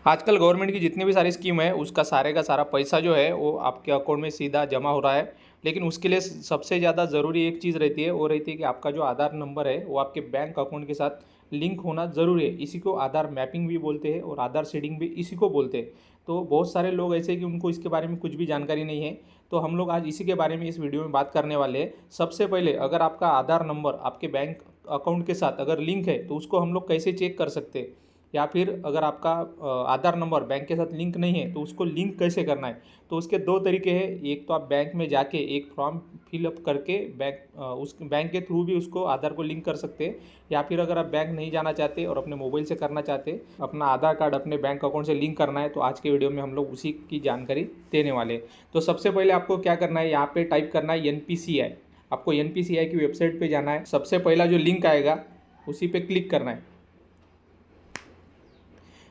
आजकल गवर्नमेंट की जितनी भी सारी स्कीम है उसका सारे का सारा पैसा जो है वो आपके अकाउंट में सीधा जमा हो रहा है। लेकिन उसके लिए सबसे ज़्यादा ज़रूरी एक चीज़ रहती है, वो रहती है कि आपका जो आधार नंबर है वो आपके बैंक अकाउंट के साथ लिंक होना ज़रूरी है। इसी को आधार मैपिंग भी बोलते हैं और आधार सीडिंग भी इसी को बोलते हैं। तो बहुत सारे लोग ऐसे हैं कि उनको इसके बारे में कुछ भी जानकारी नहीं है। तो हम लोग आज इसी के बारे में इस वीडियो में बात करने वाले हैं। सबसे पहले अगर आपका आधार नंबर आपके बैंक अकाउंट के साथ अगर लिंक है तो उसको हम लोग कैसे चेक कर सकते हैं, या फिर अगर आपका आधार नंबर बैंक के साथ लिंक नहीं है तो उसको लिंक कैसे करना है। तो उसके दो तरीके हैं। एक तो आप बैंक में जाके एक फॉर्म फिलअप करके उस बैंक के थ्रू भी उसको आधार को लिंक कर सकते हैं, या फिर अगर आप बैंक नहीं जाना चाहते और अपने मोबाइल से करना चाहते अपना आधार कार्ड अपने बैंक अकाउंट से लिंक करना है, तो आज के वीडियो में हम लोग उसी की जानकारी देने वाले हैं। तो सबसे पहले आपको क्या करना है, यहाँ पे टाइप करना है NPCI। आपको NPCI की वेबसाइट पे जाना है। सबसे पहला जो लिंक आएगा उसी पे क्लिक करना है।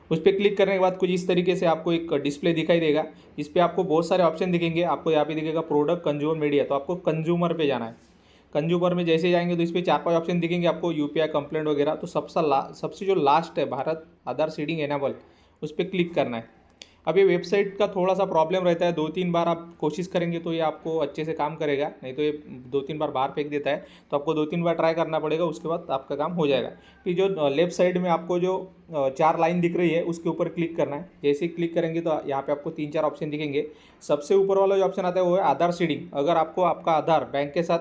उस पर क्लिक करने के बाद कुछ इस तरीके से आपको एक डिस्प्ले दिखाई देगा। इस पर आपको बहुत सारे ऑप्शन दिखेंगे। आपको यहाँ पे दिखेगा प्रोडक्ट, कंज्यूमर, मीडिया। तो आपको कंज्यूमर पे जाना है। कंज्यूमर में जैसे जाएंगे तो इस पर 4-5 ऑप्शन दिखेंगे आपको, UPI कंप्लेंट वगैरह। तो सबसे जो लास्ट है भारत आधार सीडिंग एनेबल, उस पर क्लिक करना है। अब ये वेबसाइट का थोड़ा सा प्रॉब्लम रहता है, 2-3 बार आप कोशिश करेंगे तो ये आपको अच्छे से काम करेगा, नहीं तो ये 2-3 बार बाहर फेंक देता है। तो आपको 2-3 बार ट्राई करना पड़ेगा, उसके बाद आपका काम हो जाएगा। फिर जो लेफ्ट साइड में आपको जो 4 लाइन दिख रही है उसके ऊपर क्लिक करना है। जैसे ही क्लिक करेंगे तो यहाँ पे आपको 3-4 ऑप्शन दिखेंगे। सबसे ऊपर वाला जो ऑप्शन आता है वो है आधार सीडिंग। अगर आपको आपका आधार बैंक के साथ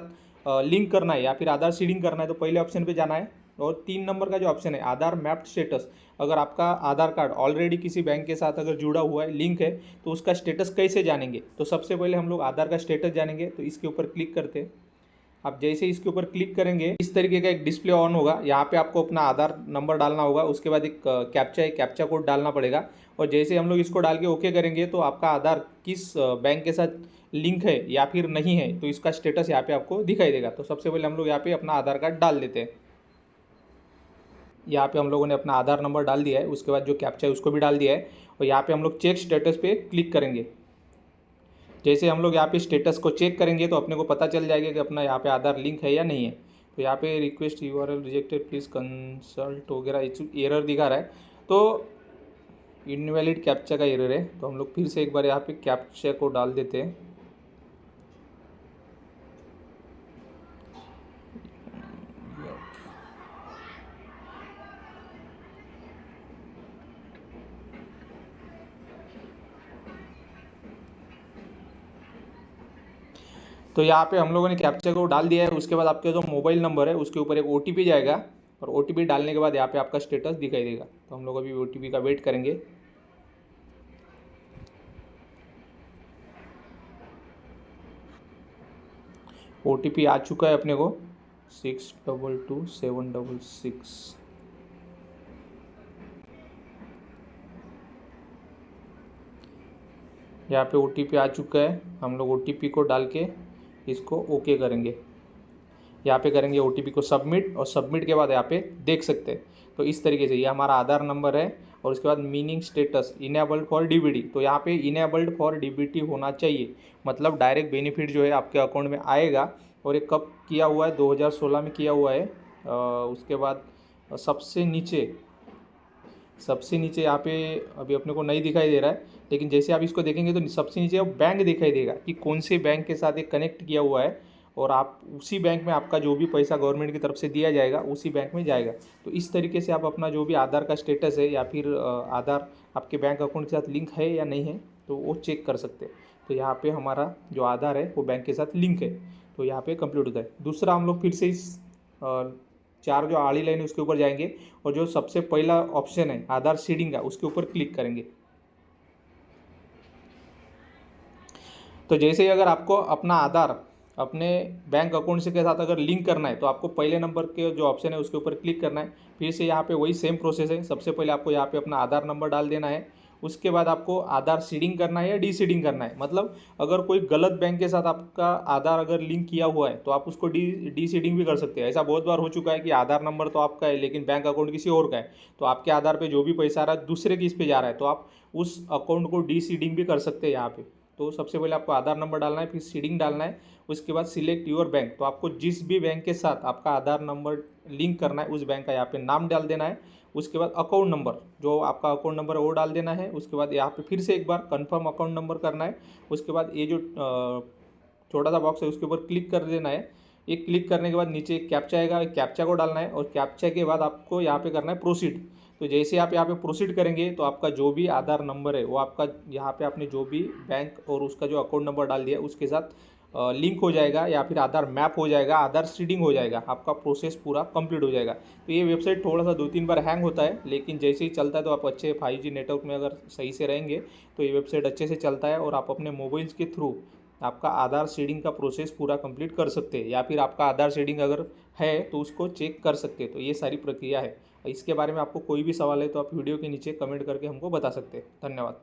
लिंक करना है या फिर आधार सीडिंग करना है तो पहले ऑप्शन पे जाना है। और 3 नंबर का जो ऑप्शन है आधार मैप्ड स्टेटस, अगर आपका आधार कार्ड ऑलरेडी किसी बैंक के साथ अगर जुड़ा हुआ है, लिंक है, तो उसका स्टेटस कैसे जानेंगे। तो सबसे पहले हम लोग आधार का स्टेटस जानेंगे। तो इसके ऊपर क्लिक करते हैं। आप जैसे इसके ऊपर क्लिक करेंगे इस तरीके का एक डिस्प्ले ऑन होगा। यहाँ पे आपको अपना आधार नंबर डालना होगा। उसके बाद एक कैप्चा है, कैप्चा कोड डालना पड़ेगा। और जैसे हम लोग इसको डाल के ओके करेंगे तो आपका आधार किस बैंक के साथ लिंक है या फिर नहीं है तो इसका स्टेटस यहाँ पे आपको दिखाई देगा। तो सबसे पहले हम लोग यहाँ पे अपना आधार कार्ड डाल देते हैं। यहाँ पे हम लोगों ने अपना आधार नंबर डाल दिया है। उसके बाद जो कैप्चा है उसको भी डाल दिया है। और यहाँ पे हम लोग चेक स्टेटस पे क्लिक करेंगे। जैसे हम लोग यहाँ पे स्टेटस को चेक करेंगे तो अपने को पता चल जाएगा कि अपना यहाँ पे आधार लिंक है या नहीं है। तो यहाँ पे request URL rejected, please consult वगैरह एरर दिखा रहा है। तो इनवैलिड कैप्चा का एरर है। तो हम लोग फिर से एक बार यहाँ पे कैप्चा को डाल देते हैं। तो यहाँ पे हम लोगों ने कैप्चा को डाल दिया है। उसके बाद आपका जो मोबाइल नंबर है उसके ऊपर एक OTP जाएगा और OTP डालने के बाद यहाँ पे आपका स्टेटस दिखाई देगा। तो हम लोग अभी OTP का वेट करेंगे। OTP आ चुका है अपने को 622766। यहाँ पे OTP आ चुका है। हम लोग OTP को डाल के इसको ओके करेंगे। यहाँ पे करेंगे OTP को सबमिट, और सबमिट के बाद यहाँ पे देख सकते हैं। तो इस तरीके से ये हमारा आधार नंबर है। और उसके बाद meaning status enabled for DBT। तो यहाँ पे इनेबल्ड फॉर DBT होना चाहिए, मतलब डायरेक्ट बेनिफिट जो है आपके अकाउंट में आएगा। और ये कब किया हुआ है, 2016 में किया हुआ है। उसके बाद सबसे नीचे यहाँ पे अभी अपने को नहीं दिखाई दे रहा है, लेकिन जैसे आप इसको देखेंगे तो सबसे नीचे बैंक दिखाई देगा कि कौन से बैंक के साथ ये कनेक्ट किया हुआ है। और आप उसी बैंक में आपका जो भी पैसा गवर्नमेंट की तरफ से दिया जाएगा उसी बैंक में जाएगा। तो इस तरीके से आप अपना जो भी आधार का स्टेटस है या फिर आधार आपके बैंक अकाउंट के साथ लिंक है या नहीं है तो वो चेक कर सकते हैं। तो यहाँ पे हमारा जो आधार है वो बैंक के साथ लिंक है। तो यहाँ पे कंप्लीट होता है। दूसरा हम लोग फिर से इस 4 जो आड़ी लाइन है उसके ऊपर जाएंगे और जो सबसे पहला ऑप्शन है आधार सीडिंग का उसके ऊपर क्लिक करेंगे। तो जैसे ही अगर आपको अपना आधार अपने बैंक अकाउंट से के साथ अगर लिंक करना है तो आपको पहले नंबर के जो ऑप्शन है उसके ऊपर क्लिक करना है। फिर से यहाँ पे वही सेम प्रोसेस है। सबसे पहले आपको यहाँ पे अपना आधार नंबर डाल देना है। उसके बाद आपको आधार सीडिंग करना है या डी सीडिंग करना है, मतलब अगर कोई गलत बैंक के साथ आपका आधार अगर लिंक किया हुआ है तो आप उसको डी सीडिंग भी कर सकते हैं। ऐसा बहुत बार हो चुका है कि आधार नंबर तो आपका है लेकिन बैंक अकाउंट किसी और का है, तो आपके आधार पे जो भी पैसा आ रहा है दूसरे की इस पे जा रहा है, तो आप उस अकाउंट को डी सीडिंग भी कर सकते हैं यहाँ पे। तो सबसे पहले आपको आधार नंबर डालना है, फिर सीडिंग डालना है, उसके बाद सिलेक्ट योर बैंक। तो आपको जिस भी बैंक के साथ आपका आधार नंबर लिंक करना है उस बैंक का यहाँ पे नाम डाल देना है। उसके बाद अकाउंट नंबर, जो आपका अकाउंट नंबर है वो डाल देना है। उसके बाद यहाँ पे फिर से एक बार कंफर्म अकाउंट नंबर करना है। उसके बाद ये जो छोटा सा बॉक्स है उसके ऊपर क्लिक कर देना है। ये क्लिक करने के बाद नीचे एक कैप्चा आएगा, कैप्चा को डालना है और कैप्चा के बाद आपको यहाँ पे करना है प्रोसीड। तो जैसे आप यहाँ पे प्रोसीड करेंगे तो आपका जो भी आधार नंबर है वो आपका यहाँ पे आपने जो भी बैंक और उसका जो अकाउंट नंबर डाल दिया उसके साथ लिंक हो जाएगा, या फिर आधार मैप हो जाएगा, आधार सीडिंग हो जाएगा, आपका प्रोसेस पूरा कंप्लीट हो जाएगा। तो ये वेबसाइट थोड़ा सा 2-3 बार हैंग होता है, लेकिन जैसे ही चलता है तो आप अच्छे 5G नेटवर्क में अगर सही से रहेंगे तो ये वेबसाइट अच्छे से चलता है और आप अपने मोबाइल्स के थ्रू आपका आधार सीडिंग का प्रोसेस पूरा कंप्लीट कर सकते हैं, या फिर आपका आधार सीडिंग अगर है तो उसको चेक कर सकते हैं। तो ये सारी प्रक्रिया है। इसके बारे में आपको कोई भी सवाल है तो आप वीडियो के नीचे कमेंट करके हमको बता सकते हैं। धन्यवाद।